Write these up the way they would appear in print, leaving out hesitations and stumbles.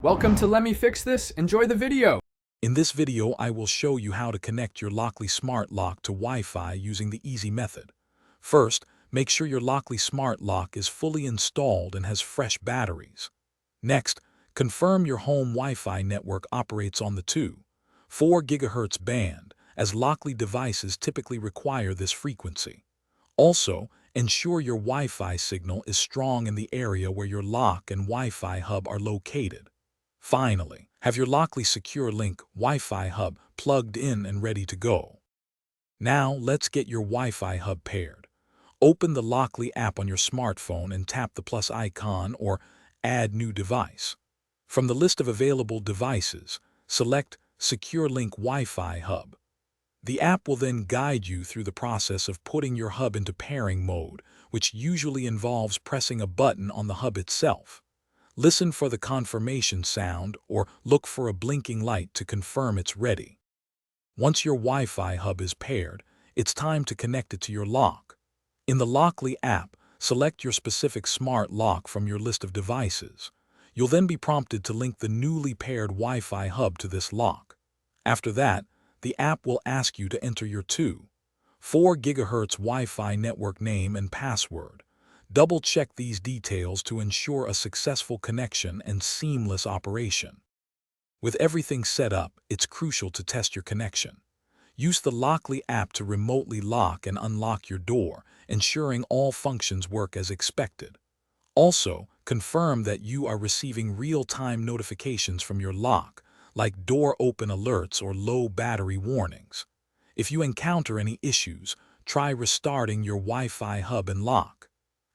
Welcome to Let Me Fix This. Enjoy the video. In this video, I will show you how to connect your Lockly Smart Lock to Wi-Fi using the easy method. First, make sure your Lockly Smart Lock is fully installed and has fresh batteries. Next, confirm your home Wi-Fi network operates on the 2.4 GHz band, as Lockly devices typically require this frequency. Also, ensure your Wi-Fi signal is strong in the area where your lock and Wi-Fi hub are located. Finally, have your Lockly Secure Link Wi-Fi hub plugged in and ready to go. Now, let's get your Wi-Fi hub paired. Open the Lockly app on your smartphone and tap the plus icon or Add New Device. From the list of available devices, select Secure Link Wi-Fi Hub. The app will then guide you through the process of putting your hub into pairing mode, which usually involves pressing a button on the hub itself. Listen for the confirmation sound or look for a blinking light to confirm it's ready. Once your Wi-Fi hub is paired, it's time to connect it to your lock. In the Lockly app, select your specific smart lock from your list of devices. You'll then be prompted to link the newly paired Wi-Fi hub to this lock. After that, the app will ask you to enter your 2.4 GHz Wi-Fi network name and password. Double-check these details to ensure a successful connection and seamless operation. With everything set up, it's crucial to test your connection. Use the Lockly app to remotely lock and unlock your door, ensuring all functions work as expected. Also, confirm that you are receiving real-time notifications from your lock, like door open alerts or low battery warnings. If you encounter any issues, try restarting your Wi-Fi hub and lock.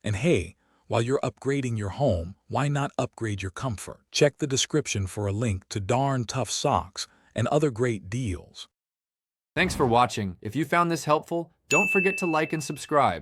And hey, while you're upgrading your home, why not upgrade your comfort? Check the description for a link to Darn Tough socks and other great deals. Thanks for watching. If you found this helpful, don't forget to like and subscribe.